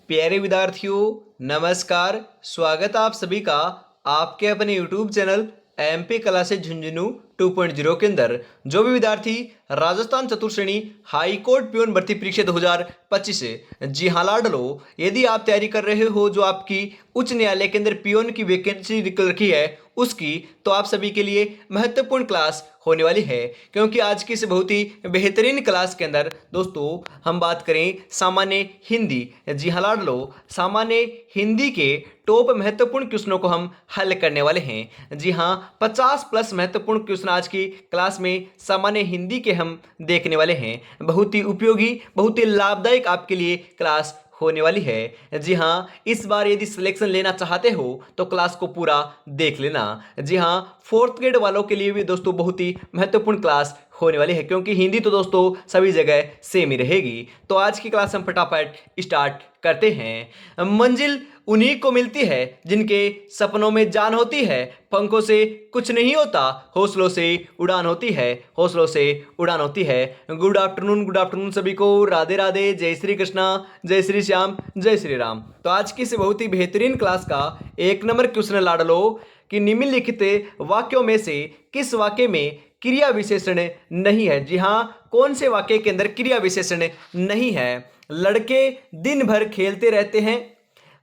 प्यारे विद्यार्थियों, नमस्कार। स्वागत है आप सभी का आपके अपने YouTube channel MP classes Jhunjhunu 2.0 के अंदर। जो भी विद्यार्थी राजस्थान चतुर्थ श्रेणी हाई कोर्ट प्यून भर्ती परीक्षा 2025 से जी हाँ लाडलो, यदि आप तैयारी कर रहे हो जो आपकी उच्च न्यायालय के अंदर पियोन की वैकेंसी निकल रखी है उसकी, तो आप सभी के लिए महत्वपूर्ण क्लास होने वाली है। क्योंकि आज की इस बहुत ही बेहतरीन क्लास के अंदर दोस्तों हम बात करें सामान्य हिंदी। जी हाँ लाडलो, सामान्य हिंदी के टॉप महत्वपूर्ण क्वेश्चनों को हम हल करने वाले हैं। जी हाँ, 50+ महत्वपूर्ण क्वेश्चन आज की क्लास में सामान्य हिंदी के हम देखने वाले हैं। बहुत ही उपयोगी, बहुत ही लाभदायक आपके लिए क्लास होने वाली है। जी हाँ, इस बार यदि सिलेक्शन लेना चाहते हो तो क्लास को पूरा देख लेना। जी हाँ, फोर्थ ग्रेड वालों के लिए भी दोस्तों बहुत ही महत्वपूर्ण क्लास होने वाली है, क्योंकि हिंदी तो दोस्तों सभी जगह सेम ही रहेगी। तो आज की क्लास हम फटाफट स्टार्ट करते हैं। मंजिल उन्हीं को मिलती है जिनके सपनों में जान होती है, पंखों से कुछ नहीं होता, हौसलों से उड़ान होती है, हौसलों से उड़ान होती है। गुड आफ्टरनून सभी को। राधे राधे, जय श्री कृष्णा, जय श्री श्याम, जय श्री राम। तो आज की इस बहुत ही बेहतरीन क्लास का 1 नंबर क्वेश्चन लाडलो कि निम्नलिखित वाक्यों में से किस वाक्य में क्रिया विशेषण नहीं है। जी हाँ, कौन से वाक्य के अंदर क्रिया विशेषण नहीं है। लड़के दिन भर खेलते रहते हैं,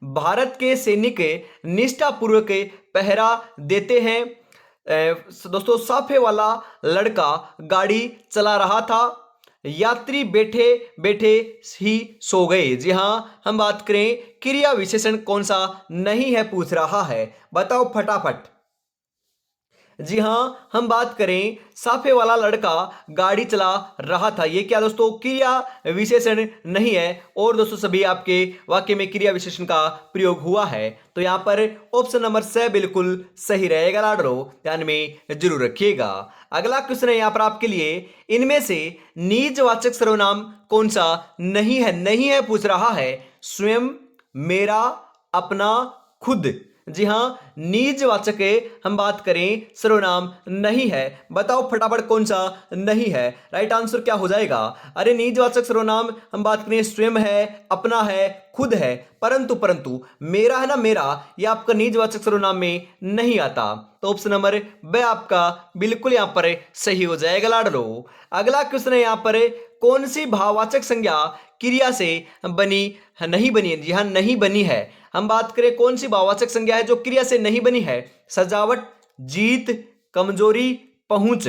भारत के सैनिक निष्ठापूर्वक पहरा देते हैं। दोस्तों, साफे वाला लड़का गाड़ी चला रहा था, यात्री बैठे बैठे ही सो गए। जी हाँ, हम बात करें क्रिया विशेषण कौन सा नहीं है पूछ रहा है, बताओ फटाफट। जी हाँ, हम बात करें साफे वाला लड़का गाड़ी चला रहा था, ये क्या दोस्तों क्रिया विशेषण नहीं है। और दोस्तों सभी आपके वाक्य में क्रिया विशेषण का प्रयोग हुआ है, तो यहां पर ऑप्शन नंबर से बिल्कुल सही रहेगा लाडलो, ध्यान में जरूर रखिएगा। अगला क्वेश्चन है यहां पर आपके लिए, इनमें से निजवाचक सर्वनाम कौन सा नहीं है। नहीं है पूछ रहा है, स्वयं, मेरा, अपना, खुद। जी हाँ, निजवाचक हम बात करें सर्वनाम नहीं है, बताओ फटाफट कौन सा नहीं है। राइट आंसर क्या हो जाएगा। अरे निजवाचक सर्वनाम हम बात करें स्वयं है, अपना है, खुद है, परंतु परंतु मेरा है ना, मेरा, यह आपका निजवाचक सर्वनाम में नहीं आता। तो ऑप्शन नंबर ब आपका बिल्कुल यहां पर सही हो जाएगा लाडलो। अगला क्वेश्चन है यहां पर, कौन सी भाववाचक संज्ञा क्रिया से बनी नहीं बनी है। जी हाँ, नहीं बनी है। हम बात करें कौन सी भाववाचक संज्ञा है जो क्रिया से नहीं बनी है। सजावट, जीत, कमजोरी, पहुंच।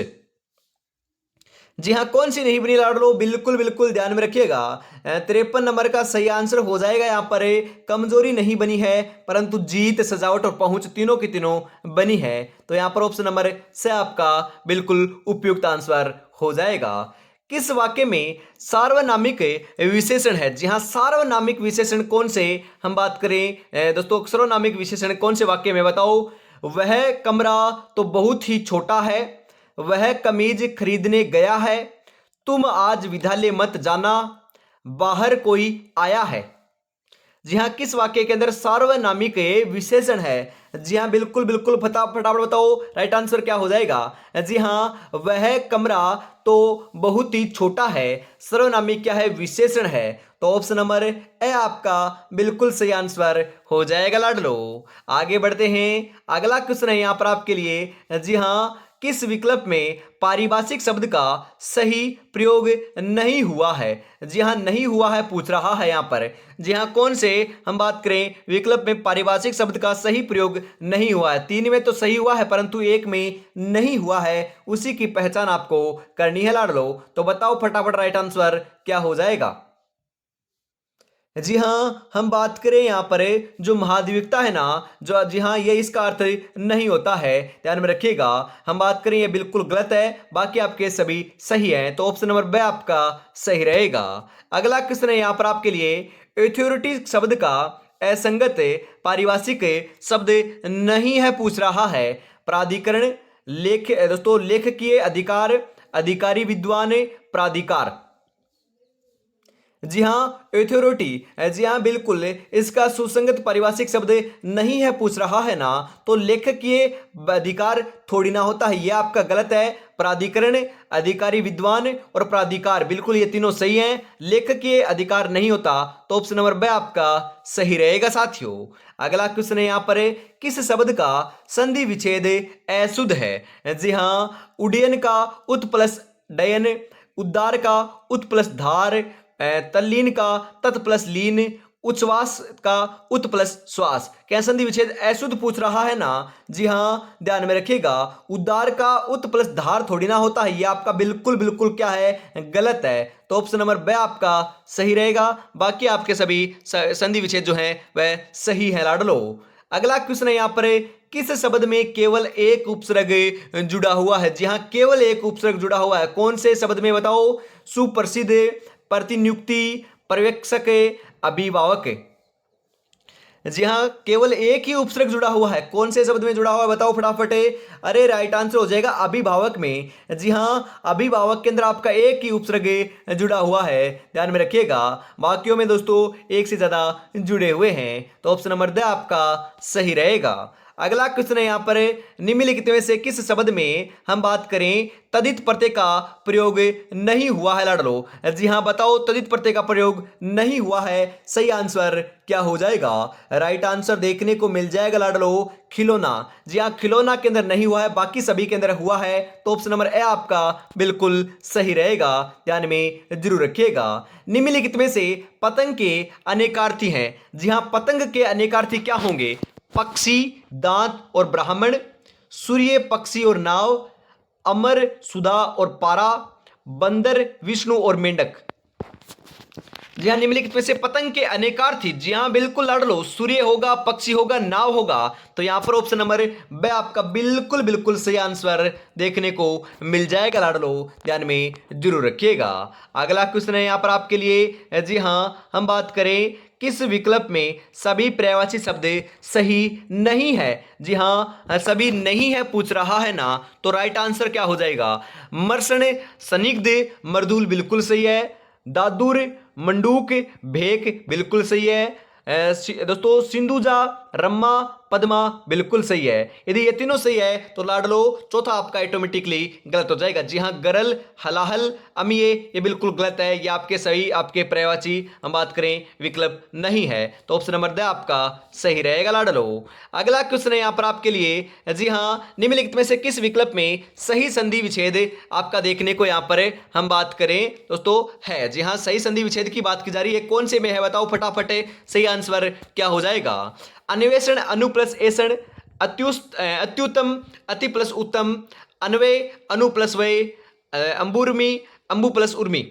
जी हाँ, कौन सी नहीं बनी लाडलो, बिल्कुल बिल्कुल ध्यान में रखिएगा। 53 नंबर का सही आंसर हो जाएगा यहाँ पर, कमजोरी नहीं बनी है, परंतु जीत, सजावट और पहुंच तीनों की तीनों बनी है। तो यहाँ पर ऑप्शन नंबर से आपका बिल्कुल उपयुक्त आंसर हो जाएगा। किस वाक्य में सार्वनामिक विशेषण है। जी हाँ, सार्वनामिक विशेषण कौन से हम बात करें दोस्तों, सार्वनामिक विशेषण कौन से वाक्य में, बताओ। वह कमरा तो बहुत ही छोटा है, वह कमीज खरीदने गया है, तुम आज विद्यालय मत जाना, बाहर कोई आया है। जी हाँ, किस वाक्य के अंदर सार्वनामिक विशेषण है। जी हाँ, बिल्कुल बिल्कुल फटाफट बताओ, राइट आंसर क्या हो जाएगा। जी हाँ, वह कमरा तो बहुत ही छोटा है, सर्वनामिक क्या है, विशेषण है। तो ऑप्शन नंबर ए आपका बिल्कुल सही आंसर हो जाएगा लाडलो। आगे बढ़ते हैं, अगला क्वेश्चन है यहां पर आपके लिए। जी हाँ, किस विकल्प में पारिभाषिक शब्द का सही प्रयोग नहीं हुआ है। जी हाँ, नहीं हुआ है पूछ रहा है यहां पर। जी हाँ, कौन से हम बात करें विकल्प में पारिभाषिक शब्द का सही प्रयोग नहीं हुआ है। 3 में तो सही हुआ है, परंतु 1 में नहीं हुआ है, उसी की पहचान आपको करनी है लाडलो। तो बताओ फटाफट राइट आंसर क्या हो जाएगा। जी हाँ, हम बात करें यहाँ पर जो महाद्वीपता है ना, जो जी हाँ ये इसका अर्थ नहीं होता है, ध्यान में रखिएगा। हम बात करें ये बिल्कुल गलत है, बाकी आपके सभी सही हैं। तो ऑप्शन नंबर ब आपका सही रहेगा। अगला क्वेश्चन है यहाँ पर आपके लिए, अथॉरिटी शब्द का असंगत पारिभाषिक शब्द नहीं है पूछ रहा है। प्राधिकरण, लेख दोस्तों लेखकीय अधिकार, अधिकारी विद्वान, प्राधिकार। जी हाँ, एथॉरिटी। जी हाँ, बिल्कुल इसका सुसंगत पारिभाषिक शब्द नहीं है पूछ रहा है ना, तो लेखकीय अधिकार थोड़ी ना होता है, यह आपका गलत है। प्राधिकरण, अधिकारी, विद्वान और प्राधिकार, बिल्कुल ये तीनों सही हैं। लेखकीय अधिकार नहीं होता, तो ऑप्शन नंबर ब आपका सही रहेगा साथियों। अगला क्वेश्चन है यहाँ पर, किस शब्द का संधि विच्छेद अशुद्ध है? जी हाँ, उड्डयन का उत प्लस डयन, उद्धार का उत प्लस धार, तल्लीन का तत् प्लस लीन, उच्छ्वास का उत प्लस श्वास। क्या संधि विच्छेद अशुद्ध पूछ रहा है ना? जी हाँ, ध्यान में रखिएगा, उद्धार का उत प्लस धार थोड़ी ना होता है, ये आपका बिल्कुल बिल्कुल क्या है, गलत है। तो ऑप्शन नंबर ब आपका सही रहेगा। बाकी आपके सभी संधि विच्छेद जो है वह सही है लाडलो। अगला क्वेश्चन है यहाँ पर, किस शब्द में केवल एक उपसर्ग जुड़ा हुआ है? जी हाँ, केवल एक उपसर्ग जुड़ा हुआ है, कौन से शब्द में बताओ? सुप्रसिद्ध, प्रतिनियुक्ति, पर्यवेक्षक, अभिभावक। जी हाँ, केवल एक ही उपसर्ग जुड़ा हुआ है, कौन से शब्द में जुड़ा हुआ है बताओ फटाफट। अरे राइट आंसर हो जाएगा अभिभावक में। जी हाँ, अभिभावक के अंदर आपका एक ही उपसर्ग जुड़ा हुआ है, ध्यान में रखिएगा। वाक्यों में दोस्तों एक से ज्यादा जुड़े हुए हैं, तो ऑप्शन नंबर द आपका सही रहेगा। अगला क्वेश्चन है यहाँ पर, निम्नलिखित में से किस शब्द में हम बात करें तदित प्रत्यय का प्रयोग नहीं हुआ है लाडलो? जी हाँ, बताओ तदित प्रत्यय का प्रयोग नहीं हुआ है, सही आंसर क्या हो जाएगा? राइट आंसर देखने को मिल जाएगा लाडलो, खिलौना। जी हाँ, खिलौना के अंदर नहीं हुआ है, बाकी सभी के अंदर हुआ है, तो ऑप्शन नंबर ए आपका बिल्कुल सही रहेगा, ध्यान में जरूर रखिएगा। निम्नलिखित में से पतंग के अनेकार्थी हैं? जी हाँ, पतंग के अनेकार्थी क्या होंगे? पक्षी, दांत और ब्राह्मण, सूर्य, पक्षी और नाव, अमर, सुधा और पारा, बंदर, विष्णु और मेंढक। जी हाँ, निम्नलिखित में से पतंग के अनेकार्थी, जी हाँ बिल्कुल लाडलो, सूर्य होगा, पक्षी होगा, नाव होगा, तो यहां पर ऑप्शन नंबर ब आपका बिल्कुल बिल्कुल सही आंसर देखने को मिल जाएगा लाडलो, ध्यान में जरूर रखिएगा। अगला क्वेश्चन है यहां पर आपके लिए। जी हाँ, हम बात करें किस विकल्प में सभी पर्यायवाची शब्द सही नहीं है? जी हाँ, सभी नहीं है पूछ रहा है ना, तो राइट आंसर क्या हो जाएगा? मर्षण, संदिग्ध, मर्दूल बिल्कुल सही है, दादुर, मंडूक, भेक बिल्कुल सही है। दोस्तों सिंधुजा, रम्मा, पद्मा बिल्कुल सही है। यदि ये तीनों सही है तो लाडलो चौथा आपका ऑटोमेटिकली गलत हो जाएगा। जी हाँ, गरल, हलाहल, अमिये ये बिल्कुल गलत है, ये आपके सही आपके पर्यायवाची हम बात करें विकल्प नहीं है, तो ऑप्शन नंबर द आपका सही रहेगा लाडलो। अगला क्वेश्चन है यहाँ पर आपके लिए। जी हाँ, निम्नलिखित में से किस विकल्प में सही संधि विच्छेद आपका देखने को यहाँ पर हम बात करें दोस्तों है? जी हाँ, सही संधि विच्छेद की बात की जा रही है, कौन से में है बताओ फटाफट, सही आंसर क्या हो जाएगा? अन्वेषण, अनु प्लस ऐषण, अत्युत्तम, अति प्लस उत्तम, अन्वय, अनु प्लस वय, अंबुर्मी, अंबु प्लस उर्मी।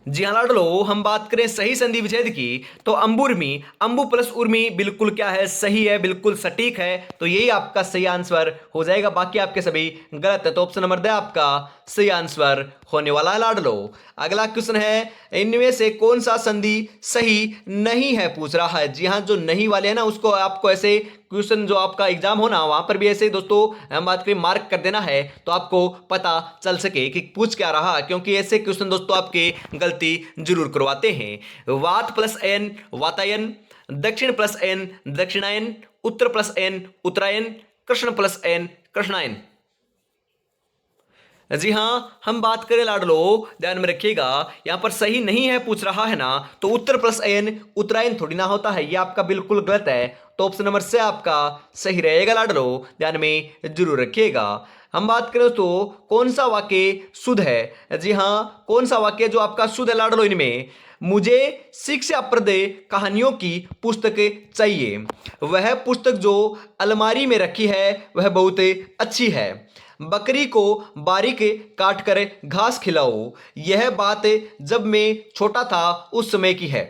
जी हाँ लाडलो, हम बात करें सही संधि विच्छेद की तो अंबुर्मी, अंबु प्लस उर्मी बिल्कुल क्या है, सही है, बिल्कुल सटीक है, तो यही आपका सही आंसर हो जाएगा, बाकी आपके सभी गलत है, तो ऑप्शन नंबर द आपका सही आंसर होने वाला है लाडलो। अगला क्वेश्चन है, इनमें से कौन सा संधि सही नहीं है पूछ रहा है? जी हाँ, जो नहीं वाले हैं ना उसको आपको ऐसे क्वेश्चन जो आपका एग्जाम हो ना वहां पर भी ऐसे दोस्तों हम बात करें मार्क कर देना है, तो आपको पता चल सके कि पूछ क्या रहा, क्योंकि ऐसे क्वेश्चन दोस्तों आपके गलती जरूर करवाते हैं। वात प्लस एन वातायन, दक्षिण प्लस एन दक्षिणायन, उत्तर प्लस एन उत्तरायण, कृष्ण प्लस एन कृष्णायन। जी हाँ, हम बात करें लाडलो, ध्यान में रखिएगा, यहां पर सही नहीं है पूछ रहा है ना, तो उत्तर प्लस एन उत्तरायण थोड़ी ना होता है, ये आपका बिल्कुल गलत है, तो ऑप्शन नंबर से आपका सही रहेगा लाडलो, ध्यान में जरूर रखिएगा। हम बात करें तो कौन सा वाक्य शुद्ध है? जी हाँ, कौन सा वाक्य जो आपका शुद्ध है लाडलो? इनमें मुझे शिक्षाप्रद कहानियों की पुस्तक चाहिए, वह पुस्तक जो अलमारी में रखी है वह बहुत अच्छी है, बकरी को बारीक काट कर घास खिलाओ, यह बात जब मैं छोटा था उस समय की है।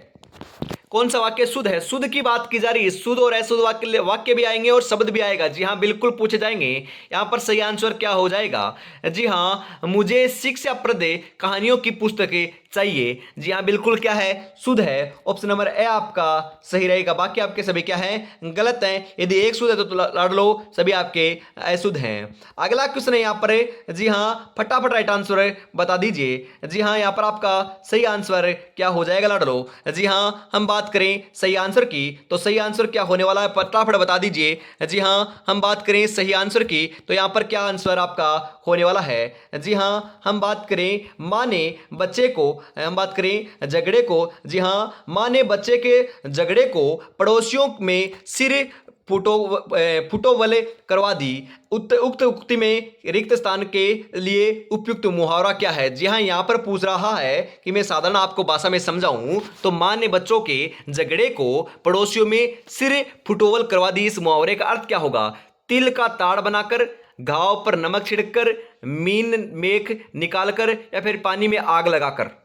कौन सा वाक्य शुद्ध है? शुद्ध की बात की जा रही है, शुद्ध और अशुद्ध वाक्य वाक्य भी आएंगे और शब्द भी आएगा। जी हाँ, बिल्कुल पूछे जाएंगे। यहां पर सही आंसर क्या हो जाएगा? जी हाँ, मुझे शिक्षाप्रद कहानियों की पुस्तकें चाहिए। जी हाँ, बिल्कुल क्या है? शुद्ध है। ऑप्शन नंबर ए आपका सही रहेगा। बाकी आपके सभी क्या है? गलत हैं। यदि एक शुद्ध है तो लड़ लो, सभी आपके अशुद्ध हैं। अगला क्वेश्चन है यहाँ पर। जी हाँ, फटाफट राइट आंसर बता दीजिए। जी हाँ, यहाँ पर आपका सही आंसर क्या हो जाएगा? लड़ लो। जी हाँ, हम बात करें सही आंसर की तो सही आंसर क्या होने वाला है? फटाफट बता दीजिए। जी हाँ, हम बात करें सही आंसर की तो यहाँ पर क्या आंसर आपका होने वाला है? जी हाँ, हम बात करें माँ ने बच्चे को, हम बात करें झगड़े को। जी हाँ, माँ ने बच्चे के झगड़े को पड़ोसियों में सिर फुटो वाले करवा दी। उक्त उक्ति में रिक्त स्थान के लिए उपयुक्त मुहावरा क्या है? जी हाँ, यहाँ पर पूछ रहा है कि मैं साधारण आपको भाषा में समझाऊं तो माँ ने बच्चों के झगड़े को पड़ोसियों में सिर फुटोवल करवा दी। इस मुहावरे का अर्थ क्या होगा? तिल का ताड़ बनाकर, घाव पर नमक छिड़ककर, मीन मेख निकालकर, या फिर पानी में आग लगाकर।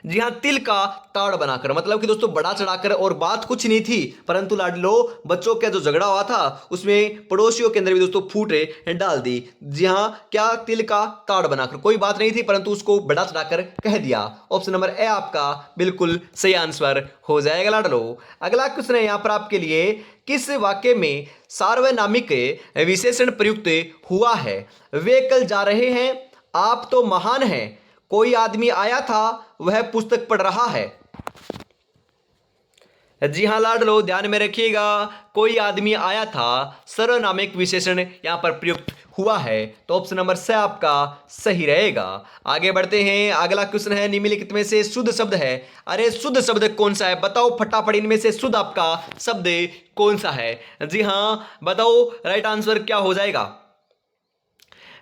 जी हाँ, तिल का ताड़ बनाकर, मतलब कि दोस्तों बड़ा चढ़ाकर, और बात कुछ नहीं थी परंतु लाडलो बच्चों का जो झगड़ा हुआ था उसमें पड़ोसियों के अंदर भी दोस्तों फूट डाल दी। जी हाँ, क्या? तिल का ताड़ बनाकर, कोई बात नहीं थी परंतु उसको बड़ा चढ़ाकर कह दिया। ऑप्शन नंबर ए आपका बिल्कुल सही आंसर हो जाएगा लाडलो। अगला क्वेश्चन है यहाँ पर आपके लिए। किस वाक्य में सार्वनामिक विशेषण प्रयुक्त हुआ है? वे कल जा रहे हैं, आप तो महान हैं, कोई आदमी आया था, वह पुस्तक पढ़ रहा है। जी हाँ लाडलो, ध्यान में रखिएगा, कोई आदमी आया था, सर्वनामिक विशेषण यहां पर प्रयुक्त हुआ है। तो ऑप्शन नंबर से आपका सही रहेगा। आगे बढ़ते हैं। अगला क्वेश्चन है, निम्नलिखित में से शुद्ध शब्द है। अरे शुद्ध शब्द कौन सा है? बताओ फटाफट, इनमें से शुद्ध आपका शब्द कौन सा है? जी हाँ, बताओ राइट आंसर क्या हो जाएगा?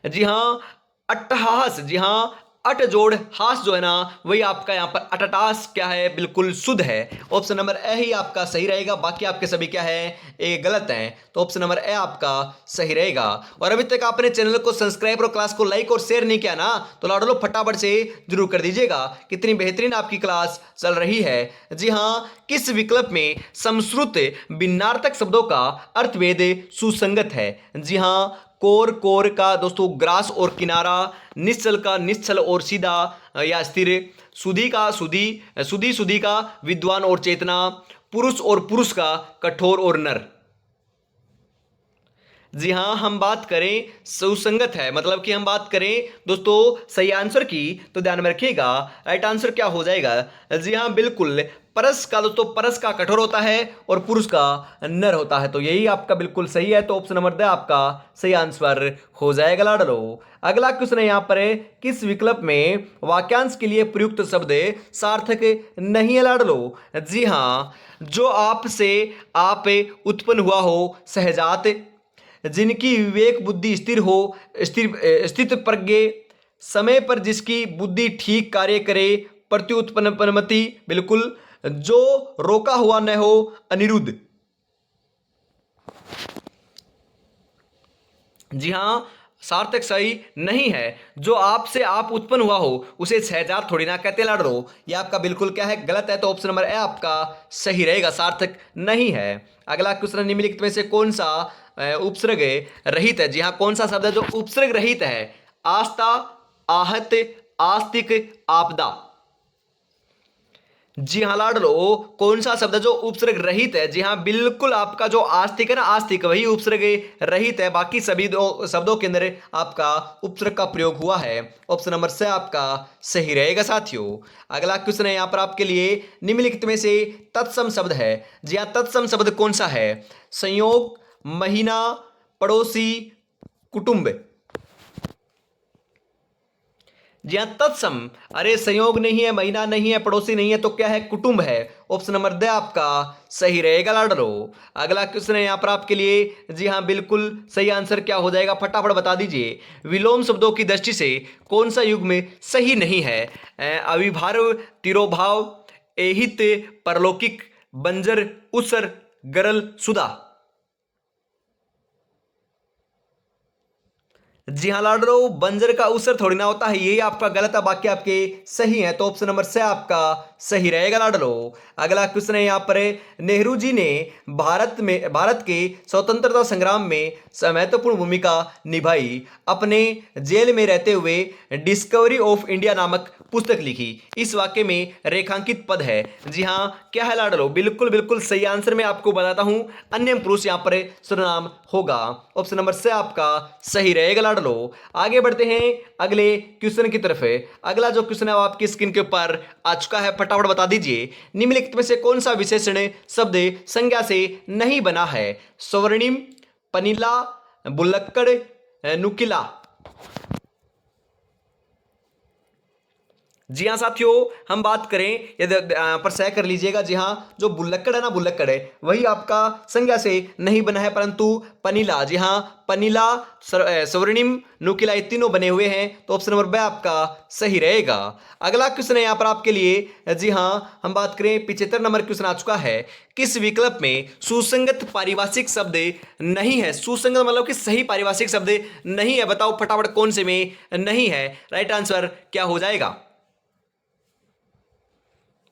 जी हाँ, अट्टहास। जी हाँ, अट जोड़ हास जो है ना, वही आपका यहाँ पर अटटास क्या है? बिल्कुल शुद्ध है। ऑप्शन नंबर ए ही आपका सही रहेगा। बाकी आपके सभी क्या है? ए गलत हैं। तो ऑप्शन नंबर ए आपका सही रहेगा। और अभी तक आपने चैनल को सब्सक्राइब और क्लास को लाइक और शेयर नहीं किया ना, तो लाडो फटाफट से जरूर कर दीजिएगा। कितनी बेहतरीन आपकी क्लास चल रही है। जी हाँ, किस विकल्प में समश्रुत भिन्नार्थक शब्दों का अर्थभेद सुसंगत है? जी हाँ, कोर कोर का दोस्तों ग्रास और किनारा, निश्चल का निश्चल और सीधा या स्थिर, सुधी का सुधी, सुधी सुधी का विद्वान और चेतना, पुरुष और पुरुष का कठोर और नर। जी हाँ, हम बात करें सुसंगत है, मतलब कि हम बात करें दोस्तों सही आंसर की तो ध्यान में रखिएगा राइट आंसर क्या हो जाएगा? जी हाँ, बिल्कुल परस का दोस्तों, परस का कठोर होता है और पुरुष का नर होता है। तो यही आपका बिल्कुल सही है। तो ऑप्शन नंबर 2 आपका सही आंसर हो जाएगा लाडलो। अगला क्वेश्चन है यहाँ पर, किस विकल्प में वाक्यांश के लिए प्रयुक्त शब्द सार्थक नहीं है लाडलो? जी हाँ, जो आपसे आप उत्पन्न हुआ हो, सहजात, जिनकी विवेक बुद्धि स्थिर हो, स्थित प्रज्ञ, समय पर जिसकी बुद्धि ठीक कार्य करे, प्रत्युत्पन्नमति, बिल्कुल, जो रोका हुआ न हो, अनिरुद्ध। जी हाँ, सार्थक सही नहीं है। जो आपसे आप उत्पन्न हुआ हो उसे शहजाद थोड़ी ना कहते लाडो। ये आपका बिल्कुल क्या है? गलत है। तो ऑप्शन नंबर ए आपका सही रहेगा, सार्थक नहीं है। अगला क्वेश्चन, निम्नलिखित में से कौन सा उपसर्ग रहित है? जी हाँ, कौन सा शब्द है जो उपसर्ग रहित है? आस्था, आहत, आस्तिक, आपदा। जी हाँ लाडलो, कौन सा शब्द है जो उपसर्ग रहित है? जी हाँ, बिल्कुल आपका जो आस्तिक है ना, आस्तिक वही उपसर्ग रहित है। बाकी सभी दो शब्दों के अंदर आपका उपसर्ग का प्रयोग हुआ है। ऑप्शन नंबर से आपका सही रहेगा साथियों। अगला क्वेश्चन है यहाँ पर आपके लिए, निम्नलिखित में से तत्सम शब्द है। जी हाँ, तत्सम शब्द कौन सा है? संयोग, महीना, पड़ोसी, कुटुंब। जी हाँ, तत्सम। अरे संयोग नहीं है, महीना नहीं है, पड़ोसी नहीं है, तो क्या है? कुटुंब है। ऑप्शन नंबर 2 आपका सही रहेगा लाडलो। अगला क्वेश्चन है यहाँ पर आपके लिए। जी हाँ, बिल्कुल सही आंसर क्या हो जाएगा? फटाफट बता दीजिए। विलोम शब्दों की दृष्टि से कौन सा युग्म सही नहीं है? अविभार्व, तिरोभाव, एहित, परलौकिक, बंजर, उसर, गरल, सुधा। जी हाँ लाडलो, बंजर का उसर थोड़ी ना होता है, यही आपका गलत है, बाकी आपके सही है। तो ऑप्शन नंबर से आपका सही रहेगा लाडलो। अगला क्वेश्चन है यहाँ पर, नेहरू जी ने भारत के स्वतंत्रता संग्राम में महत्वपूर्ण भूमिका निभाई, अपने जेल में रहते हुए डिस्कवरी ऑफ इंडिया नामक पुस्तक लिखी, इस वाक्य में रेखांकित पद है। जी हाँ, क्या है लाडलो? बिल्कुल बिल्कुल सही आंसर मैं आपको बताता हूं, अन्य पुरुष यहाँ पर सर्वनाम होगा। ऑप्शन नंबर से आपका सही रहेगा लाडलो। आगे बढ़ते हैं अगले क्वेश्चन की तरफ। अगला जो क्वेश्चन है वो आपकी स्क्रीन के ऊपर आ चुका है, फटाफट बता दीजिए। निम्नलिखित में से कौन सा विशेषण शब्द संज्ञा से नहीं बना है? स्वर्णिम, पनीला, बुल्लक्कड़, नुकीला। जी हाँ साथियों, हम बात करें यदि पर सह कर लीजिएगा। जी हाँ, जो बुल्लक्कड़ है ना, बुल्लक्कड़ है वही आपका संज्ञा से नहीं बना है, परंतु पनीला, जी हाँ पनीला, स्वर्णिम, नुकीला, ये तीनों बने हुए हैं। तो ऑप्शन नंबर बी आपका सही रहेगा। अगला क्वेश्चन है यहाँ पर आपके लिए। जी हाँ, हम बात करें 75 नंबर क्वेश्चन आ चुका है। किस विकल्प में सुसंगत पारिभाषिक शब्द नहीं है? सुसंगत मतलब कि सही पारिभाषिक शब्द नहीं है, बताओ फटाफट कौन से में नहीं है? राइट आंसर क्या हो जाएगा?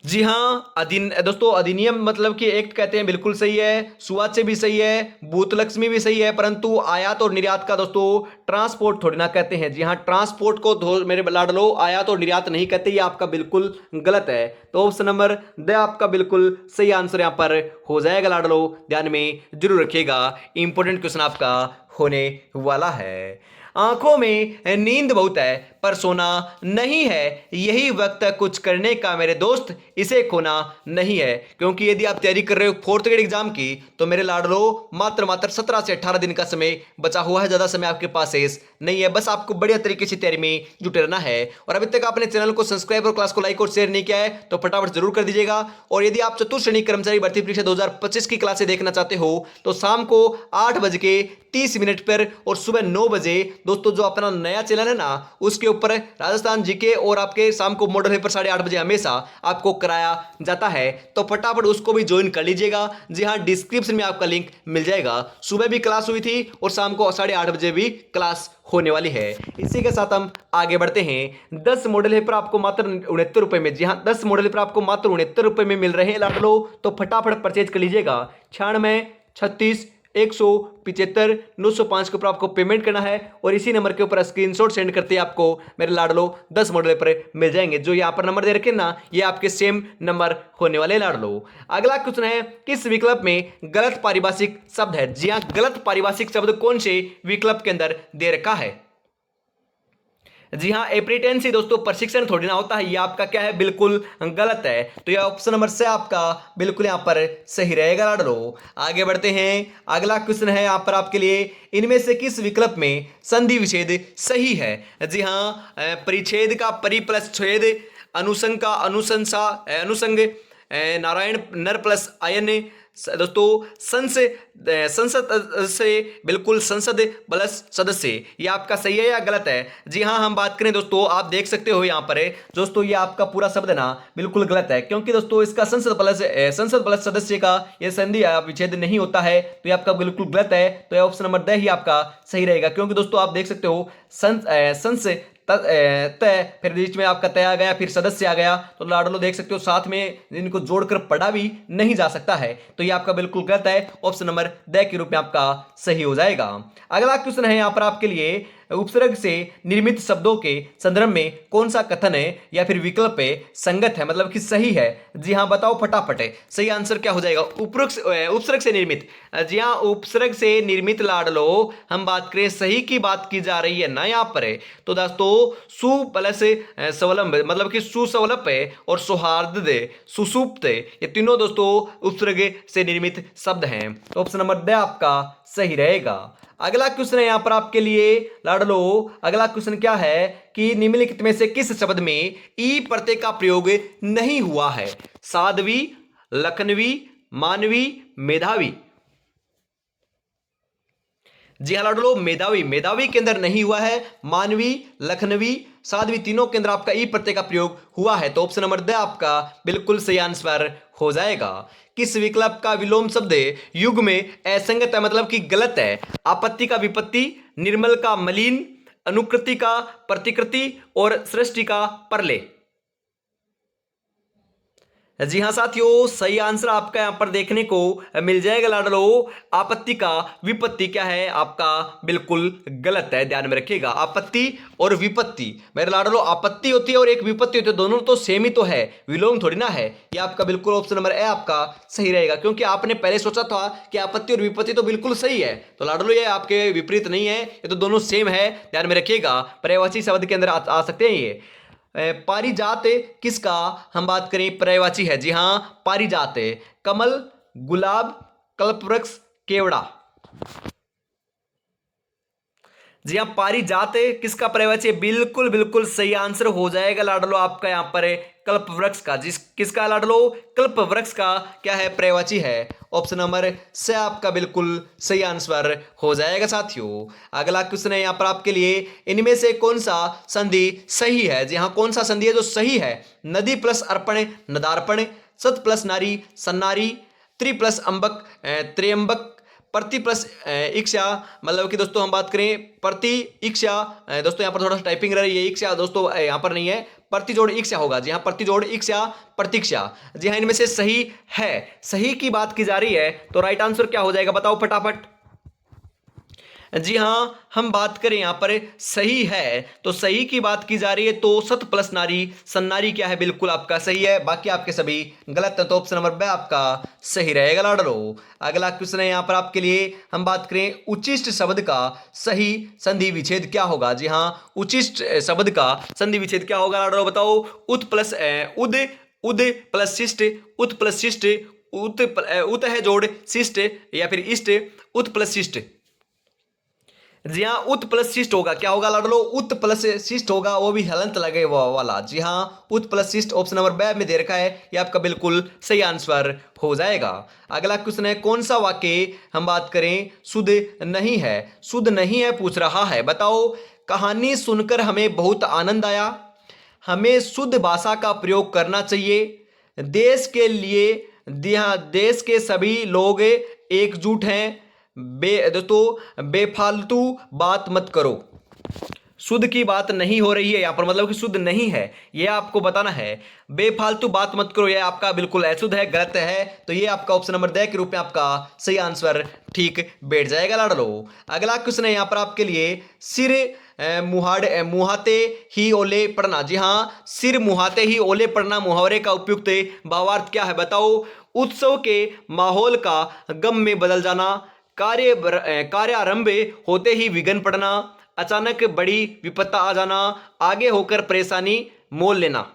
जी हाँ, दोस्तों अधिनियम मतलब कि एक्ट कहते हैं, बिल्कुल सही है। सुवाच्य भी सही है, भूतलक्ष्मी भी सही है, परंतु आयात और निर्यात का दोस्तों ट्रांसपोर्ट थोड़ी ना कहते हैं। जी हाँ, ट्रांसपोर्ट को मेरे लाडलो आयात और निर्यात नहीं कहते, ये आपका बिल्कुल गलत है। तो ऑप्शन नंबर द आपका बिल्कुल सही आंसर यहाँ पर हो जाएगा लाडलो, ध्यान में जरूर रखिएगा, इंपॉर्टेंट क्वेश्चन आपका होने वाला है। आंखों में नींद बहुत है पर सोना नहीं है, यही वक्त है कुछ करने का मेरे दोस्त, इसे खोना नहीं है। क्योंकि यदि आप तैयारी कर रहे हो फोर्थ ग्रेड एग्जाम की, तो मेरे लाडलो मात्र 17 से 18 दिन का समय बचा हुआ है, ज्यादा समय आपके पास शेष नहीं है। बस आपको बढ़िया तरीके से तैयारी में जुटे रहना है। और अभी तक आपने चैनल को सब्सक्राइब और क्लास को लाइक और शेयर नहीं किया है तो फटाफट जरूर कर दीजिएगा। और यदि आप चतुर्थ श्रेणी कर्मचारी भर्ती परीक्षा 2025 की क्लासें देखना चाहते हो तो शाम को 8:30 पर और सुबह 9 बजे दोस्तों जो अपना नया चैनल है ना उसके ऊपर राजस्थान जीके और आपके शाम को मॉडल पेपर 8:30 बजे हमेशा आपको कराया जाता है, तो फटाफट उसको भी ज्वाइन कर लीजिएगा। जी हाँ, डिस्क्रिप्शन में आपका लिंक मिल जाएगा। सुबह भी क्लास हुई थी और शाम को 8:30 बजे भी क्लास होने वाली है। इसी के साथ हम आगे बढ़ते हैं। 10 मॉडल पेपर आपको मात्र 69 रुपए में, जी हाँ 10 मॉडल पेपर आपको मात्र 69 रुपए में मिल रहे हैं लाडलो, तो फटाफट परचेज कर लीजिएगा। 96 36 175 905 के ऊपर आपको पेमेंट करना है और इसी नंबर के ऊपर स्क्रीनशॉट सेंड करते ही आपको मेरे लाडलो 10 मॉडल पेपर मिल जाएंगे। जो यहाँ पर नंबर दे रखे ना, ये आपके सेम नंबर होने वाले लाडलो। अगला क्वेश्चन है, किस विकल्प में गलत पारिभाषिक शब्द है? जी हाँ, गलत पारिभाषिक शब्द कौन से विकल्प के अंदर दे रखा है? जी हाँ, एप्रिटेंसी दोस्तों प्रशिक्षण थोड़ी ना होता है, ये आपका क्या है, बिल्कुल गलत है। तो यह ऑप्शन नंबर से आपका बिल्कुल यहाँ पर सही रहेगा लाडलो। आगे बढ़ते हैं। अगला क्वेश्चन है यहाँ पर आपके लिए, इनमें से किस विकल्प में संधि विच्छेद सही है? जी हाँ, परिच्छेद का परि प्लस छेद, अनुसंग का अनुशंसा अनुसंग, नारायण नर प्लस आयन, दोस्तों संसद से बिल्कुल संसद प्लस सदस्य, ये आपका सही है या गलत है? जी हाँ, हम बात करें दोस्तों, आप देख सकते हो यहाँ पर है दोस्तों, ये आपका पूरा शब्द ना बिल्कुल गलत है, क्योंकि दोस्तों इसका संसद प्लस सदस्य का ये संधि विच्छेद नहीं होता है, तो ये आपका बिल्कुल गलत है। तो ये ऑप्शन नंबर द ही आपका सही रहेगा, क्योंकि दोस्तों आप देख सकते हो फिर बीच में आपका तय आ गया, फिर सदस्य आ गया, तो लाडलो देख सकते हो साथ में इनको जोड़कर पढ़ा भी नहीं जा सकता है, तो ये आपका बिल्कुल गलत है। ऑप्शन नंबर द के रूप में आपका सही हो जाएगा। अगला क्वेश्चन है यहाँ पर आपके लिए, उपसर्ग से निर्मित शब्दों के संदर्भ में कौन सा कथन है या फिर विकल्प है संगत है, मतलब कि सही है? जी हाँ, बताओ फटाफट है, सही आंसर क्या हो जाएगा? उपसर्ग से निर्मित, जी हाँ उपसर्ग से निर्मित लाडलो, हम बात करें सही की बात की जा रही है ना यहाँ पर है। तो दोस्तों सु प्लस सवलंब मतलब कि सुसवलप है और सौहार्द सुसुप्त, ये तीनों दोस्तों उपसर्ग से निर्मित शब्द हैं। तो ऑप्शन नंबर द आपका सही रहेगा। अगला क्वेश्चन है यहाँ पर आपके लिए लाडलो, अगला क्वेश्चन क्या है कि निम्नलिखित में से किस शब्द में ई प्रत्यय का प्रयोग नहीं हुआ है? साध्वी, लखनवी, मानवी, मेधावी। जी हाँ लाडलो, मेधावी के अंदर नहीं हुआ है, मानवी, लखनवी, साध्वी तीनों के अंदर आपका ई प्रत्यय का प्रयोग हुआ है। तो ऑप्शन नंबर द आपका बिल्कुल सही आंसर हो जाएगा। किस विकल्प का विलोम शब्द युग में असंगत है, मतलब कि गलत है? आपत्ति का विपत्ति, निर्मल का मलिन, अनुकृति का प्रतिकृति और सृष्टि का परले। जी हाँ साथियों, सही आंसर आपका यहां पर देखने को मिल जाएगा लाडलो। आपत्ति का विपत्ति क्या है आपका बिल्कुल गलत है, ध्यान में रखिएगा। आपत्ति और विपत्ति मेरे लाडलो, आपत्ति होती है और एक विपत्ति होती है, दोनों तो सेम ही तो है, विलोम थोड़ी ना है। ये आपका बिल्कुल ऑप्शन नंबर ए आपका सही रहेगा, क्योंकि आपने पहले सोचा था कि आपत्ति और विपत्ति तो बिल्कुल सही है, तो लाडलो ये आपके विपरीत नहीं है, ये तो दोनों सेम है, ध्यान में रखिएगा। पर्यायवाची शब्द के अंदर आ सकते हैं ये। पारिजात किसका हम बात करें पर्यायवाची है? जी हां, पारिजात कमल, गुलाब, कल्पवृक्ष, केवड़ा। जी हाँ, पारिजात किसका पर्यायवाची है? बिल्कुल बिल्कुल सही आंसर हो जाएगा लाडलो आपका यहां पर कल्पवृक्ष का। किसका लाडलो? कल्पवृक्ष का क्या है पर्यायवाची है? ऑप्शन नंबर से आपका बिल्कुल सही आंसर हो जाएगा साथियों। अगला क्वेश्चन है यहां पर आपके लिए, इनमें से कौन सा संधि सही है? जी हाँ, कौन सा संधि है जो सही है? नदी प्लस अर्पण नदार्पण, सत प्लस नारी सन्नारी, त्रि प्लस अंबक त्र्यंबक, प्रति प्लस इक्षा, मतलब कि दोस्तों हम बात करें प्रति इक्षा, दोस्तों यहाँ पर थोड़ा सा टाइपिंग रह रही है, इक्षा दोस्तों यहाँ पर नहीं है, प्रति जोड़ इक्षा होगा। जी हाँ, प्रति जोड़ इक्षा प्रतीक्षा। जी हाँ, इनमें से सही है, सही की बात की जा रही है, तो राइट आंसर क्या हो जाएगा बताओ फटाफट। जी हाँ, हम बात करें यहां पर सही है, तो सही की बात की जा रही है, तो सत प्लस नारी सन्नारी क्या है? बिल्कुल आपका सही है, बाकी आपके सभी गलत है, तो ऑप्शन नंबर बी आपका सही रहेगा लाडलो। अगला क्वेश्चन है यहां पर आपके लिए, हम बात करें उचिष्ट शब्द का सही संधि विच्छेद क्या होगा? जी हाँ, उचिष्ट शब्द का संधि विच्छेद क्या होगा लाडलो बताओ। उत प्लस उद, उद प्लस शिष्ट, उत प्लस शिष्ट, उत है जोड़ शिष्ट या फिर इष्ट, उत प्लस शिष्ट। जी हाँ, उत प्लस शिष्ट होगा, क्या होगा लाडलो? उत प्लस शिष्ट होगा, वो भी हलंत लगे वाला। जी हाँ, उत प्लस शिष्ट ऑप्शन नंबर बी में दे रखा है, ये आपका बिल्कुल सही आंसर हो जाएगा। अगला क्वेश्चन है, कौन सा वाक्य हम बात करें शुद्ध नहीं है? शुद्ध नहीं है पूछ रहा है, बताओ। कहानी सुनकर हमें बहुत आनंद आया, हमें शुद्ध भाषा का प्रयोग करना चाहिए, देश के लिए देश के सभी लोग एकजुट हैं, दोस्तों बेफालतू बात मत करो। शुद्ध की बात नहीं हो रही है यहां पर, मतलब कि शुद्ध नहीं है, यह आपको बताना है। बेफालतू बात मत करो, यह आपका बिल्कुल अशुद्ध है, गलत है, तो ये आपका ऑप्शन नंबर दे के रूप में आपका सही आंसर ठीक बैठ जाएगा लाडलो। अगला क्वेश्चन है यहां पर आपके लिए, सिर मुहाते ही ओले पड़ना। जी हाँ, सिर मुहाते ही ओले पड़ना मुहावरे का उपयुक्त भावार्थ क्या है बताओ। उत्सव के माहौल का गम में बदल जाना, कार्यारंभ होते ही विघ्न पड़ना, अचानक बड़ी विपत्ता आ जाना, आगे होकर परेशानी मोल लेना।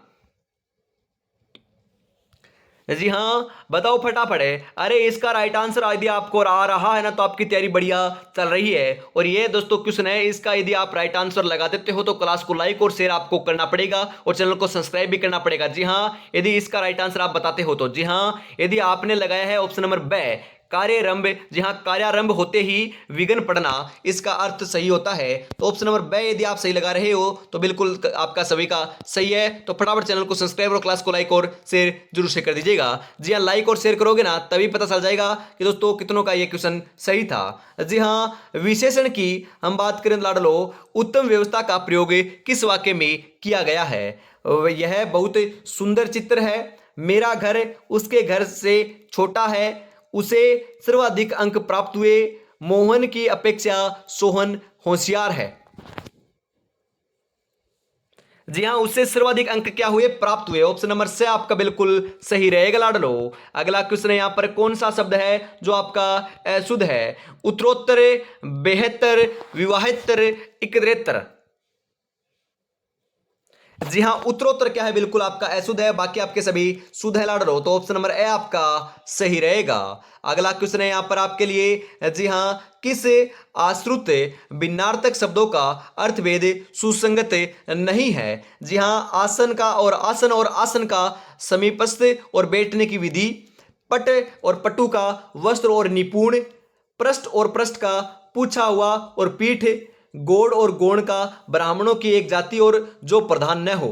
जी हाँ, बताओ फटाफट है। अरे इसका राइट आंसर यदि आपको आ रहा है ना, तो आपकी तैयारी बढ़िया चल रही है। और ये दोस्तों क्वेश्चन है, इसका यदि आप राइट आंसर लगा देते हो तो क्लास को लाइक और शेयर आपको करना पड़ेगा और चैनल को सब्सक्राइब भी करना पड़ेगा। जी हाँ, यदि इसका राइट आंसर आप बताते हो तो। जी हाँ, यदि आपने लगाया है ऑप्शन नंबर बी कार्यारंभ, जी हाँ, कार्यारंभ होते ही विघ्न पड़ना, इसका अर्थ सही होता है, तो ऑप्शन नंबर बी यदि आप सही लगा रहे हो तो बिल्कुल आपका सभी का सही है। तो फटाफट चैनल को सब्सक्राइब और क्लास को लाइक और शेयर जरूर से कर दीजिएगा। जी हाँ, लाइक और शेयर करोगे ना, तभी पता चल जाएगा कि दोस्तों कितनों का ये क्वेश्चन सही था। जी हाँ, विशेषण की हम बात करें लाडलो, उत्तम व्यवस्था का प्रयोग किस वाक्य में किया गया है? यह बहुत सुंदर चित्र है, मेरा घर उसके घर से छोटा है, उसे सर्वाधिक अंक प्राप्त हुए, मोहन की अपेक्षा सोहन होशियार है। जी हाँ, उससे सर्वाधिक अंक क्या हुए? प्राप्त हुए। ऑप्शन नंबर से आपका बिल्कुल सही रहेगा लाडलो। अगला क्वेश्चन है यहां पर, कौन सा शब्द है जो आपका अशुद्ध है? उत्तरोत्तर, बेहतर, विवाहेतर, इकतरेतर। जी हाँ, उत्तरोत्तर क्या है? बिल्कुल आपका अशुद्ध है, बाकी आपके सभी शुद्ध है लाडलो, तो ऑप्शन नंबर ए आपका सही रहेगा। अगला क्वेश्चन है यहां पर आपके लिए, जी हाँ, किस आश्रित भिन्नार्थक शब्दों का अर्थभेद सुसंगत नहीं है? जी हाँ, आसन का और आसन का समीपस्थ और बैठने की विधि, पट और पट्टू का वस्त्र और निपुण, पृष्ठ और पृष्ठ का पूछा हुआ और पीठ, गोड़ और गोण का ब्राह्मणों की एक जाति और जो प्रधान न हो।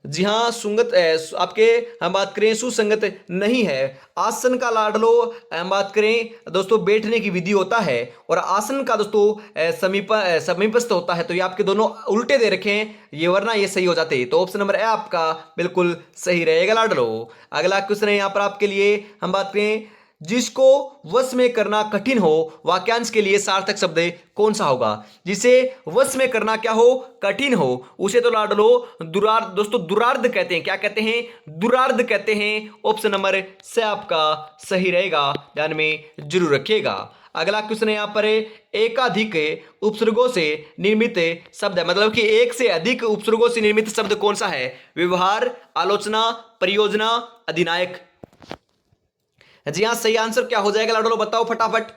जी हाँ, आपके हम बात करें सुसंगत नहीं है। आसन का लाडलो हम बात करें दोस्तों बैठने की विधि होता है, और आसन का दोस्तों समीपस्थ होता है। तो ये आपके दोनों उल्टे दे रखे हैं ये, वरना ये सही हो जाते। तो ऑप्शन नंबर ए आपका बिल्कुल सही रहेगा लाडलो। अगला क्वेश्चन है यहाँ पर आपके लिए, हम बात करें जिसको वश में करना कठिन हो, वाक्यांश के लिए सार्थक शब्द कौन सा होगा? जिसे वश में करना क्या हो? कठिन हो, उसे तो लाडलो दुरार्ध दोस्तों दुरार्ध कहते हैं। क्या कहते हैं? दुरार्ध कहते हैं। ऑप्शन नंबर से आपका सही रहेगा, ध्यान में जरूर रखिएगा। अगला क्वेश्चन है यहाँ पर, एकाधिक उपसर्गों से निर्मित शब्द है, मतलब कि एक से अधिक उपसर्गों से निर्मित शब्द कौन सा है? व्यवहार, आलोचना, परियोजना, अधिनायक। जी हाँ, सही आंसर क्या हो जाएगा लाडलो, बताओ फटाफट।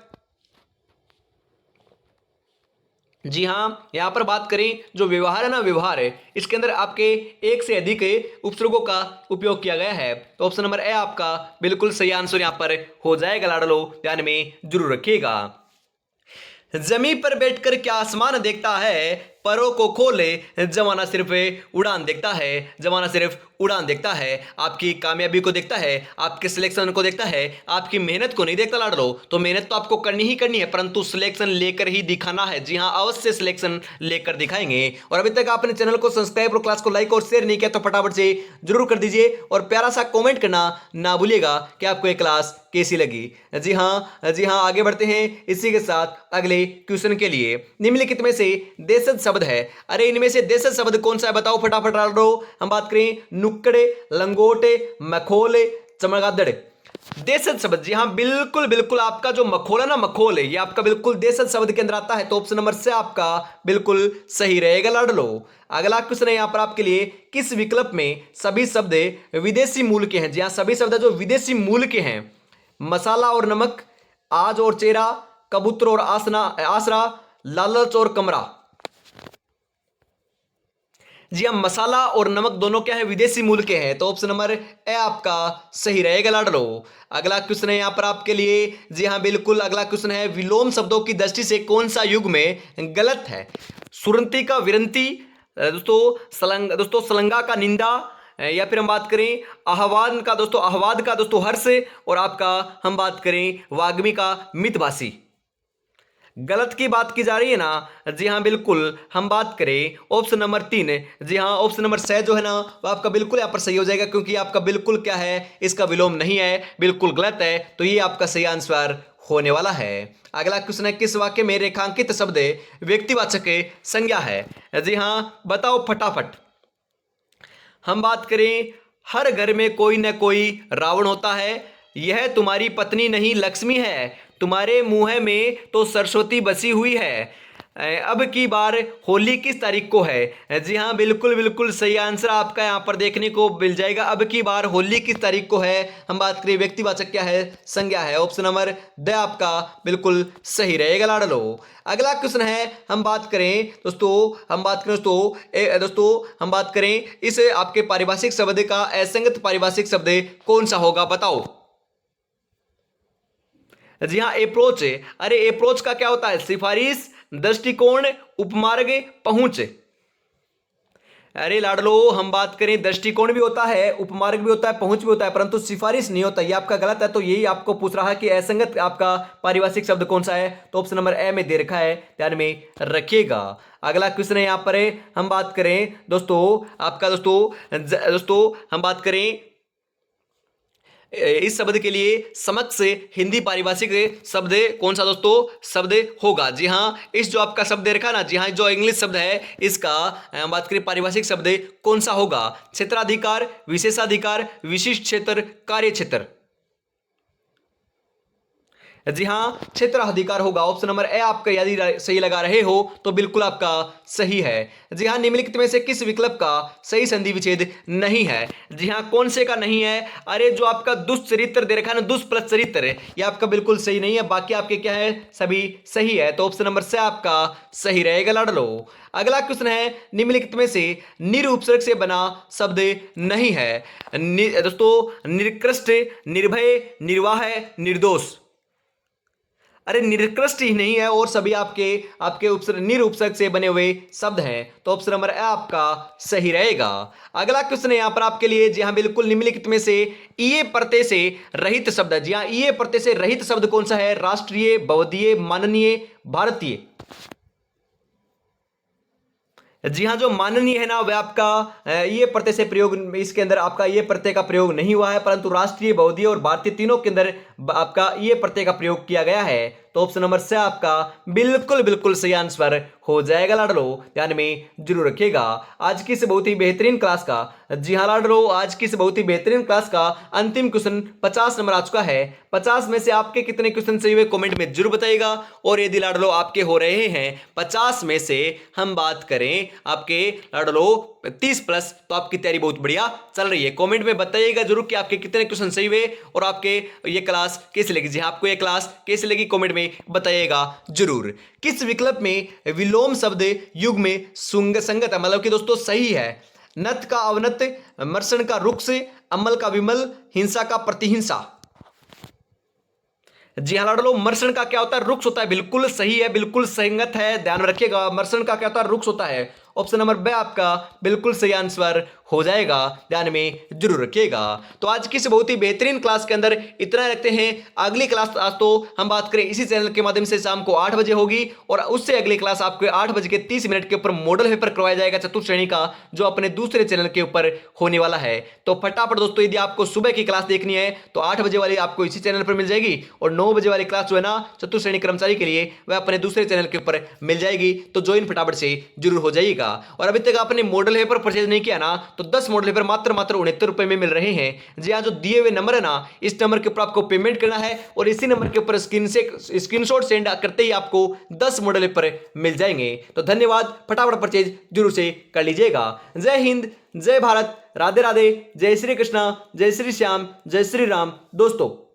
जी हाँ, यहां पर बात करें जो व्यवहार है ना, व्यवहार है, इसके अंदर आपके एक से अधिक उपसर्गों का उपयोग किया गया है। तो ऑप्शन नंबर ए आपका बिल्कुल सही आंसर यहां पर हो जाएगा लाडलो, ध्यान में जरूर रखिएगा। जमीन पर बैठकर क्या आसमान देखता है, परों को खोले जमाना सिर्फ उड़ान देखता है। जमाना सिर्फ उड़ान देखता है, आपकी कामयाबी को देखता है, आपके सिलेक्शन को देखता है, आपकी मेहनत को नहीं देखता लाडलो। तो मेहनत तो आपको करनी ही करनी है, परंतु सिलेक्शन लेकर ही दिखाना है। जी हाँ, अवश्य सिलेक्शन लेकर दिखाएंगे। और अभी तक आपने चैनल को सब्सक्राइब और क्लास को लाइक और शेयर नहीं किया तो फटाफट से जरूर कर दीजिए, और प्यारा सा कॉमेंट करना ना भूलिएगा कि आपको ये क्लास कैसी लगी। जी हाँ, आगे बढ़ते हैं इसी के साथ अगले क्वेश्चन के लिए। निम्नलिखित में से देशज शब्द है, अरे इनमें से देशज शब्द कौन सा है बताओ फटाफट लाडलो। हम बात करें नुक्कड़े, लंगोटे, मखोले, चमगादड़। देशज शब्द, जी हाँ बिल्कुल बिल्कुल, आपका जो मखोल है ना, मखोल है, ये आपका बिल्कुल देशज शब्द के अंदर आता है। तो ऑप्शन नंबर से आपका बिल्कुल सही रहेगा लाडलो। अगला क्वेश्चन है यहाँ पर आपके लिए, किस विकल्प में सभी शब्द विदेशी मूल के हैं? जी हाँ, सभी शब्द जो विदेशी मूल के हैं। मसाला और नमक, आज और चेहरा, कबूतर और आसरा, लालच और कमरा। जी हाँ, मसाला और नमक दोनों क्या है? विदेशी मूल के हैं। तो ऑप्शन नंबर ए आपका सही रहेगा लाडलो। अगला क्वेश्चन है यहाँ पर आपके लिए, जी हाँ बिल्कुल, अगला क्वेश्चन है, विलोम शब्दों की दृष्टि से कौन सा युग में गलत है? सुरंती का विरंती, दोस्तों सलंगा का निंदा, या फिर हम बात करें आह्वाद का दोस्तों हर्ष, और आपका हम बात करें वाग्मी का मितभाषी। गलत की बात की जा रही है ना? जी हाँ बिल्कुल, हम बात करें ऑप्शन नंबर 3, जी हाँ ऑप्शन नंबर 6 जो है ना, वो आपका बिल्कुल यहाँ पर सही हो जाएगा, क्योंकि आपका बिल्कुल क्या है, इसका विलोम नहीं है, बिल्कुल गलत है। तो ये आपका सही आंसर होने वाला है। अगला क्वेश्चन है, किस वाक्य में रेखांकित शब्द व्यक्तिवाचक संज्ञा है? जी हाँ, बताओ फटाफट। हम बात करें, हर घर में कोई न कोई रावण होता है, यह तुम्हारी पत्नी नहीं लक्ष्मी है, तुम्हारे मुंह में तो सरस्वती बसी हुई है, अब की बार होली किस तारीख को है? जी हाँ बिल्कुल बिल्कुल सही आंसर आपका यहाँ पर देखने को मिल जाएगा, अब की बार होली किस तारीख को है। हम बात करें व्यक्तिवाचक क्या है, संज्ञा है। ऑप्शन नंबर द आपका बिल्कुल सही रहेगा लाडलो। अगला क्वेश्चन है, हम बात करें हम बात करें इस आपके पारिभाषिक शब्द का असंगत पारिभाषिक शब्द कौन सा होगा बताओ। जी हाँ, अप्रोच। अरे अप्रोच का क्या होता है? सिफारिश, दृष्टिकोण, उपमार्ग, पहुंच। अरे लाडलो, हम बात करें दृष्टिकोण भी होता है, उपमार्ग भी होता है, पहुंच भी होता है, परंतु सिफारिश नहीं होता। ये आपका गलत है। तो यही आपको पूछ रहा है कि असंगत आपका पारिभाषिक शब्द कौन सा है? तो ऑप्शन नंबर ए में दे रखा है, ध्यान में रखिएगा। अगला क्वेश्चन है यहाँ पर, हम बात करें दोस्तों हम बात करें इस शब्द के लिए समक्ष हिंदी पारिभाषिक शब्द कौन सा दोस्तों शब्द होगा? जी हाँ, इस जो आपका शब्द रखा ना, जी हाँ जो इंग्लिश शब्द है, इसका हम बात करें पारिभाषिक शब्द कौन सा होगा? क्षेत्राधिकार, विशेषाधिकार, विशिष्ट क्षेत्र, कार्य क्षेत्र। जी हाँ, क्षेत्राधिकार होगा। ऑप्शन नंबर ए आपका यदि सही लगा रहे हो तो बिल्कुल आपका सही है। जी हाँ, निम्नलिखित में से किस विकल्प का सही संधि विच्छेद नहीं है? जी हाँ, कौन से का नहीं है? अरे जो आपका दुष्चरित्र दे रखा है ना, दुष्प्लस चरित्र, ये आपका बिल्कुल सही नहीं है, बाकी आपके क्या है, सभी सही है। तो ऑप्शन नंबर से आपका सही रहेगा लाडलो। अगला क्वेश्चन है, निम्नलिखित में से निरुपसर्ग से बना शब्द नहीं है? दोस्तों निकृष्ट, निर्भय, निर्वाह, निर्दोष। अरे निकृष्ट ही नहीं है और सभी आपके आपके उपसर्ग निरुपसर्ग से बने हुए शब्द हैं, तो ऑप्शन नंबर ए आपका सही रहेगा। अगला क्वेश्चन है यहां पर आपके लिए, जी हाँ बिल्कुल, निम्नलिखित में से ईए प्रत्यय से रहित शब्द है। जी हाँ, ईए प्रत्यय से रहित शब्द कौन सा है? राष्ट्रीय, बहुधीय, माननीय, भारतीय। जी हाँ, जो माननीय है ना वह आपका ये प्रत्यय से प्रयोग, इसके अंदर आपका ये प्रत्यय का प्रयोग नहीं हुआ है, परंतु राष्ट्रीय, बहुधीय और भारतीय तीनों के अंदर आपका ये प्रत्यय का प्रयोग किया गया है। तो ऑप्शन नंबर से आपका बिल्कुल बिल्कुल सही आंसर हो जाएगा लाडलो, ध्यान में जरूर रखिएगा। आज की इस बहुत ही बेहतरीन क्लास का, जी हाँ लाडलो, आज की इस बहुत ही बेहतरीन क्लास का अंतिम क्वेश्चन 50 नंबर आ चुका है। 50 में से आपके कितने क्वेश्चन सही हुए कमेंट में जरूर बताइएगा। और यदि लाडलो आपके हो रहे हैं 50 में से हम बात करें आपके लाडलो 30 प्लस, तो आपकी तैयारी बहुत बढ़िया चल रही है। कमेंट में बताइएगा जरूर कि आपके कितने क्वेश्चन सही हुए और आपके ये क्लास कैसे लगी। जी हाँ, आपको ये क्लास कैसे लगी कमेंट में बताइएगा जरूर। किस विकल्प में विलोम शब्द युग में संगत है, मतलब कि दोस्तों सही है? नत का अवनत, मर्षण का रुक्ष, अमल का विमल, हिंसा का प्रतिहिंसा। जी हाँ लाडलो, मर्षण का क्या होता है? रुक्ष होता है। बिल्कुल सही है, बिल्कुल संगत है, ध्यान रखिएगा। मर्षण का क्या होता है? रुक्ष होता है। ऑप्शन नंबर बी आपका बिल्कुल सही आंसर हो जाएगा, ध्यान में जरूर रखिएगा। तो आज की इस बहुत ही बेहतरीन क्लास के अंदर इतना रखते हैं। अगली क्लास आज तो हम बात करें इसी चैनल के माध्यम से शाम को 8 बजे होगी, और उससे अगली क्लास आपको 8:30 के ऊपर मॉडल पेपर करवाया जाएगा चतुर्थ श्रेणी का, जो अपने दूसरे चैनल के ऊपर होने वाला है। तो फटाफट दोस्तों, यदि आपको सुबह की क्लास देखनी है तो 8 बजे वाली आपको इसी चैनल पर मिल जाएगी, और 9 बजे वाली क्लास जो है ना चतुर्थ श्रेणी कर्मचारी के लिए, वह अपने दूसरे चैनल के ऊपर मिल जाएगी। तो ज्वाइन फटाफट से जरूर हो जाइएगा। और अभी तक आपने मॉडल पेपर परचेज नहीं किया ना, तो 10 मॉडल पेपर मात्र 69 रुपए में मिल रहे हैं। जी हाँ, जो दिए हुए नंबर है ना, इस नंबर के ऊपर आपको पेमेंट करना है, और इसी नंबर के ऊपर स्क्रीनशॉट सेंड करते ही आपको 10 मॉडल पेपर मिल जाएंगे। तो धन्यवाद, फटाफट परचेज जरूर से कर लीजिएगा। जय हिंद, जय भारत, राधे राधे, जय श्री कृष्णा, जय श्री श्याम, जय श्री राम दोस्तों।